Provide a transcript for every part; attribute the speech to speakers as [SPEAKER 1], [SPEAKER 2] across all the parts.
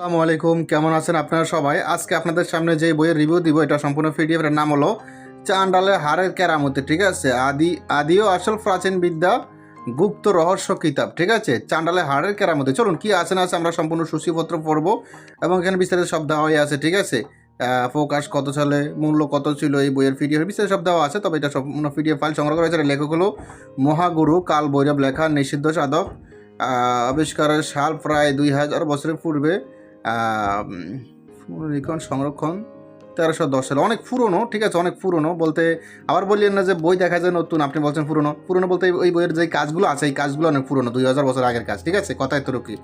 [SPEAKER 1] আসসালামু আলাইকুম, কেমন আছেন আপনারা সবাই? আজকে আপনাদের সামনে যে বইয়ের রিভিউ দিব এটা সম্পূর্ণ পিডিএফ এর নাম হলো চান্ডালের হাড়ের কেরামতি। ঠিক আছে, আদি ও আসল প্রাচীন বিদ্যা গুপ্ত রহস্য কিতাব। ঠিক আছে, চান্ডালের হাড়ের কেরামতি। চলুন কি আছে না আছে আমরা সম্পূর্ণ সূচিপত্র পড়বো এবং এখানে বিস্তারিত সব দেওয়া হয়ে আছে। ঠিক আছে, প্রকাশ কত সালে, মূল্য কত ছিল, এই বইয়ের পিডিএফ বিস্তারিত সব দেওয়া আছে। তবে এটা সম্পূর্ণ পিডিএফ ফাইল সংগ্রহ করা হয়েছে। লেখক হলো মহাগুরু কাল ভৈরব, লেখা নিষিদ্ধ সাধক। আবিষ্কারের সাল প্রায় 2000 বছরের পূর্বে। পুনরীক্ষণ সংরক্ষণ 1310 সালে। অনেক পুরনো। ঠিক আছে, অনেক পুরনো বলতে আবার বললেন না যে বই দেখা যায় নতুন, আপনি বলছেন পুরনো। পুরনো বলতে ওই বইয়ের যে কাজগুলো আছে এই কাজগুলো অনেক পুরনো, 2000 বছর আগের কাজ। ঠিক আছে, কথায় তো কি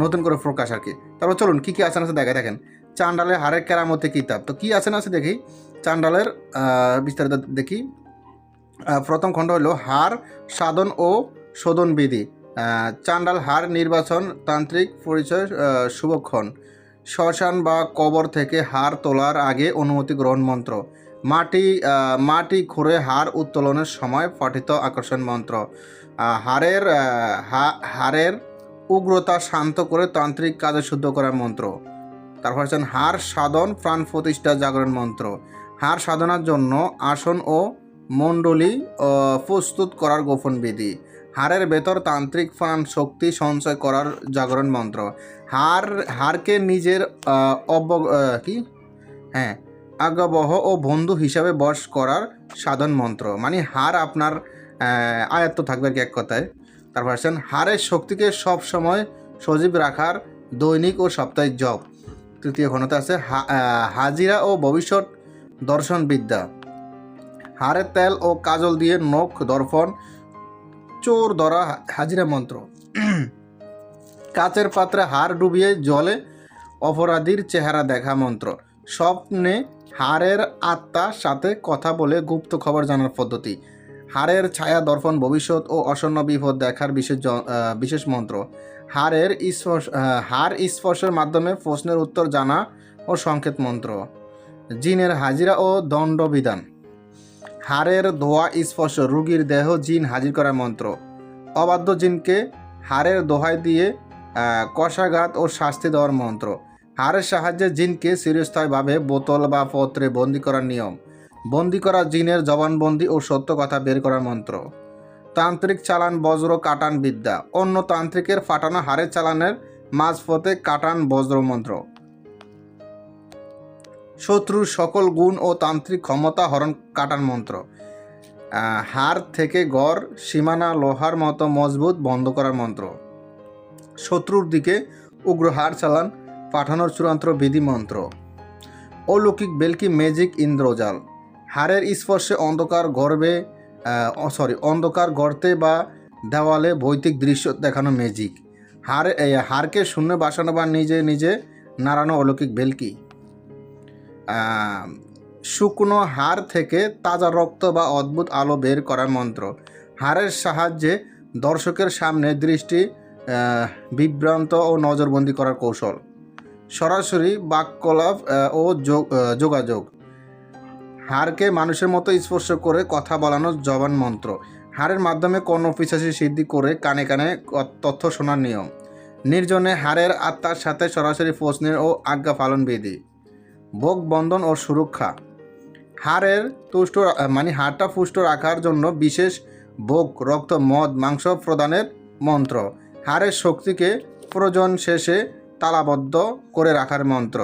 [SPEAKER 1] নতুন করে প্রকাশ আর কি। তারপর চলুন কী কী আছে না আছে দেখা দেখেন। চান্ডালের হাড়ের কেরামতি কিতাব। তো কী আছে না আছে দেখি, চান্ডালের বিস্তারিত দেখি। প্রথম খণ্ড হলো হাড় সাধন ও শোধন বিধি। চান্ডাল হাড় নির্বাচন, তান্ত্রিক পরিচয়, শুভক্ষণ। শ্মশান বা কবর থেকে হাড় তোলার আগে অনুমতি গ্রহণ মন্ত্র। মাটি খুঁড়ে হাড় উত্তোলনের সময় পঠিত আকর্ষণ মন্ত্র। হাড়ের উগ্রতা শান্ত করে তান্ত্রিক কাজে শুদ্ধ করার মন্ত্র। তারপর হচ্ছেন হাড় সাধন, প্রাণ প্রতিষ্ঠা জাগরণ মন্ত্র। হাড় সাধনার জন্য আসন ও মণ্ডলী প্রস্তুত করার গোপন বিধি। হাড়ের ভেতর তান্ত্রিক প্রাণ শক্তি সঞ্চয় করার জাগরণ মন্ত্র। হাড়কে নিজের আজ্ঞাবহ ও বন্ধু হিসাবে বশ করার সাধন মন্ত্র। মানে হাড় আপনার আয়ত্ত থাকবে আর কি, এক কথায়। তারপর আসছেন হাড়ের শক্তিকে সব সময় সজীব রাখার দৈনিক ও সাপ্তাহিক জপ। তৃতীয় খণ্ডতে আছে হাজিরা ও ভবিষ্যৎ দর্শন বিদ্যা। হাড়ের তেল ও কাজল দিয়ে নখ দর্পণ, চোর ধরা হাজিরা মন্ত্র। কাচের পাত্রে হাড় ডুবিয়ে জলে অপরাধীর চেহারা দেখা মন্ত্র। স্বপ্নে হাড়ের আত্মার সাথে কথা বলে গুপ্ত খবর জানার পদ্ধতি। হাড়ের ছায়া দর্পণ ভবিষ্যৎ ও আসন্ন বিপদ দেখার বিশেষ মন্ত্র। হাড় স্পর্শের মাধ্যমে প্রশ্নের উত্তর জানা ও সংকেত মন্ত্র। জিনের হাজিরা ও দণ্ডবিধান। হাড়ের ধোয়া স্পর্শ রোগীর দেহ জিন হাজির করার মন্ত্র। অবাধ্য জিনকে হাড়ের দোহাই দিয়ে কষাঘাত ও শাস্তি দেওয়ার মন্ত্র। হাড়ের সাহায্যে জিনকে চিরস্থায়ীভাবে বোতল বা পত্রে বন্দি করার নিয়ম। বন্দি করা জিনের জবানবন্দি ও সত্য কথা বের করার মন্ত্র। তান্ত্রিক চালান বজ্র কাটান বিদ্যা। অন্য তান্ত্রিকের ফাটানো হাড়ের চালানের মাঝপথে কাটান বজ্র মন্ত্র। শত্রুর সকল গুণ ও তান্ত্রিক ক্ষমতা হরণ কাটান মন্ত্র। হাড় থেকে গড় সীমানা লোহার মতো মজবুত বন্ধ করার মন্ত্র। শত্রুর দিকে উগ্র হাড় চালান পাঠানোর চূড়ান্ত বিধি মন্ত্র। অলৌকিক বেলকি ম্যাজিক ইন্দ্রজাল। হাড়ের স্পর্শে অন্ধকার গর্তে বা দেওয়ালে ভৌতিক দৃশ্য দেখানো ম্যাজিক। হাড়কে শূন্য বাসানো বা নিজে নিজে নাড়ানো অলৌকিক বেলকি। শুকনো হাড় থেকে তাজা রক্ত বা অদ্ভুত আলো বের করার মন্ত্র। হাড়ের সাহায্যে দর্শকের সামনে দৃষ্টি বিভ্রান্ত ও নজরবন্দি করার কৌশল। সরাসরি বাক্যলাপ ও যোগাযোগ। হাড়কে মানুষের মতো স্পর্শ করে কথা বলানোর জবান মন্ত্র। হাড়ের মাধ্যমে কর্ণপিশাচি সিদ্ধি করে কানে কানে তথ্য শোনার নিয়ম। নির্জনে হাড়ের আত্মার সাথে সরাসরি প্রশ্নের ও আজ্ঞা পালন বিধি। ভোগ বন্ধন ও সুরক্ষা। হাড়টা পুষ্ট রাখার জন্য বিশেষ ভোগ, রক্ত, মদ, মাংস প্রদানের মন্ত্র। হাড়ের শক্তিকে প্রয়োজন শেষে তালাবদ্ধ করে রাখার মন্ত্র।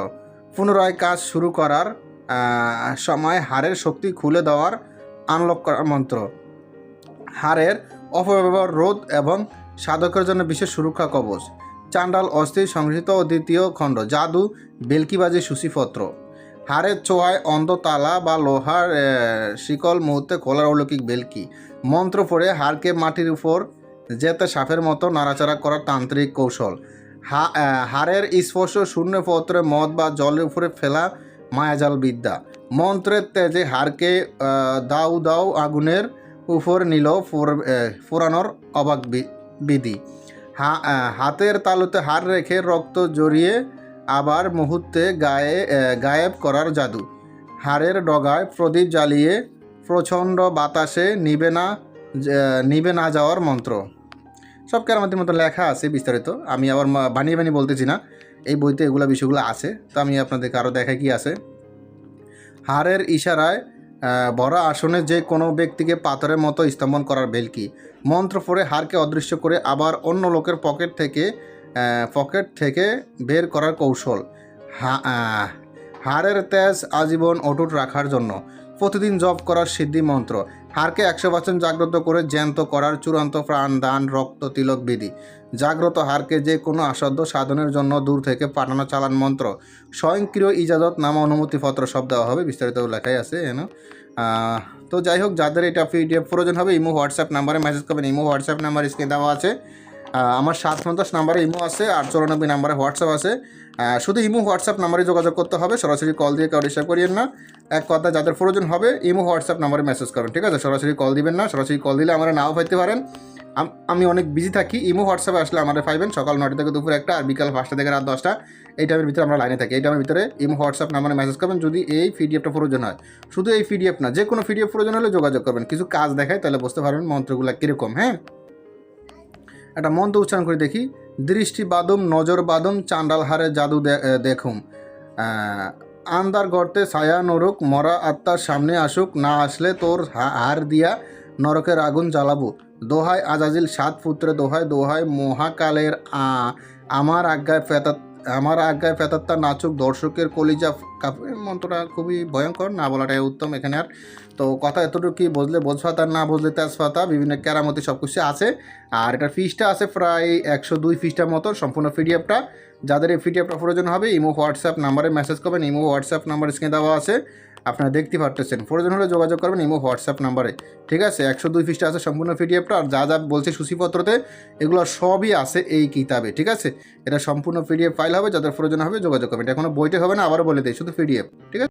[SPEAKER 1] পুনরায় কাজ শুরু করার সময় হাড়ের শক্তি খুলে দেওয়ার আনলক করার মন্ত্র। হাড়ের অপব্যবহার রোধ এবং সাধকের জন্য বিশেষ সুরক্ষা কবচ। চান্ডাল অস্থির সংহিত ও দ্বিতীয় খণ্ড। জাদু বেলকিবাজি সূচিপত্র। হাড়ের চোয়ায় অন্ধ তালা বা লোহার শিকল মুহূর্তে খোলার অলৌকিক বেলকি। মন্ত্র পড়ে হাড়কে মাটির উপর যেতে সাপের মতো নাড়াচাড়া করার তান্ত্রিক কৌশল। হাড়ের স্পর্শ শূন্য পত্রে মদ বা জলের উপরে ফেলা মায়াজাল বিদ্যা। মন্ত্রের তেজে হাড়কে দাউ দাউ আগুনের উপর নিল ফোরানোর অবাক বিধি। হাতের তালুতে হাড় রেখে রক্ত জড়িয়ে আবার মুহূর্তে গায়েব করার জাদু। হাড়ের ডগায় প্রদীপ জ্বালিয়ে প্রচণ্ড বাতাসে নিবে না যাওয়ার মন্ত্র। সব কেরামতির মতো লেখা আছে বিস্তারিত, আমি আবার বানিয়ে বলতেছি না। এই বইতে এগুলো বিষয়গুলো আছে। তো আমি আপনাদেরকে আরও দেখাই কি আছে। হাড়ের ইশারায় ভরা আসনে যে কোনো ব্যক্তিকে পাথরের মতো স্তম্ভন করার ভেলকি, মন্ত্র পড়ে হাড়কে অদৃশ্য করে আবার অন্য লোকের পকেট থেকে বের করার কৌশল, হাড়ের তেজ আজীবন অটুট রাখার জন্য প্রতিদিন জপ করার সিদ্ধি মন্ত্র, হাড়কে 100% জাগ্রত করে জ্যান্ত করার চূড়ান্ত প্রাণ দান রক্ত তিলক বিধি, জাগ্রত হাড়কে যে কোনো অসাধ্য সাধনের জন্য দূর থেকে পাঠানো চালান মন্ত্র, স্বয়ংক্রিয় ইজাজত নামা অনুমতিপত্র সব দেওয়া হবে, বিস্তারিত লেখাই আছে তো যাই হোক, যাদের এটা পিডিএফ প্রয়োজন হবে ইমো হোয়াটসঅ্যাপ নাম্বারে মেসেজ করবেন। ইমো হোয়াটসঅ্যাপ নাম্বার স্ক্রিনে দেওয়া আছে। আমার 750 নাম্বারে ইমো আছে আর 94 নাম্বারে হোয়াটসঅ্যাপ আছে। শুধু ইমো হোয়াটসঅ্যাপ নাম্বারে যোগাযোগ করতে হবে, সরাসরি কল দিয়ে কেউ রিসিভ করিয়েন না। এক কথা, যাদের প্রয়োজন হবে ইমো হোয়াটসঅ্যাপ নাম্বারে মেসেজ করবেন, ঠিক আছে? সরাসরি কল দিবেন না, সরাসরি কল দিলে আমরা নাও পাইতে পারেন। আমি অনেক বিজি থাকি। ইমো হোয়াটসঅ্যাপে আসলে আমাদের পাইবেন সকাল 9টা থেকে দুপুর 1টা আর বিকাল 5টা থেকে রাত 10টা। এই টাইমের ভিতরে আমরা লাইনে থাকি। এই টাইমের ভিতরে ইমো হোয়াটসঅ্যাপ নাম্বারে মেসেজ করবেন যদি এই পিডিএফটা প্রয়োজন হয়। শুধু এই পিডিএফ না, যে কোনো পিডিএফ প্রয়োজন হলে যোগাযোগ করবেন। কিছু কাজ দেখায় তাহলে বুঝতে পারবেন মন্ত্রগুলো কীরকম। হ্যাঁ, একটা মন্ত্র উচ্চারণ করে দেখি। দৃষ্টি বাদুম নজর বাদুম চান্ডাল হারে জাদু দেখুম, আন্দার গর্তে ছায়া নরুক, মরা আত্মার সামনে আসুক, না আসলে তোর হার দিয়া নরকের আগুন জ্বালাবো, দোহাই আজাজিল 7 পুত্রে দোহাই, দোহাই মহাকালের আমার আজ্ঞায় ফেতাত্তা নাচুক, দর্শকের কলিজা কাপড়। মন্ত্রটা খুবই ভয়ঙ্কর, না বলাটাই উত্তম এখানে। আর তো কথা এতটুকু কি, বুঝলে বোঝফাতা, না বুঝলে তেজপাতা, বিভিন্ন কেরামতি সব কিছু আছে। আর এটার ফিসটা আছে প্রায় 102 ফিসটার মতো সম্পূর্ণ পিডিএফটা। যাদের এই পিডিএফটা প্রয়োজন হবে ইমো হোয়াটসঅ্যাপ নাম্বারে মেসেজ করবেন। ইমো হোয়াটসঅ্যাপ নাম্বার স্ক্রিনে দেওয়া আছে, আপনারা দেখতে পারতেছেন। প্রয়োজন হলে যোগাযোগ করবেন ইমো হোয়াটসঅ্যাপ নাম্বারে, ঠিক আছে? 102 পৃষ্ঠা আছে সম্পূর্ণ পিডিএফটা। আর যা যা বলছে সূচিপত্রতে এগুলো সবই আছে এই কিতাবে, ঠিক আছে? এটা সম্পূর্ণ পিডিএফ ফাইল হবে, যাদের প্রয়োজন হবে যোগাযোগ করবেন। এটা কোনো বইতে হবে না, আবারও বলে দিই, শুধু পিডিএফ, ঠিক আছে?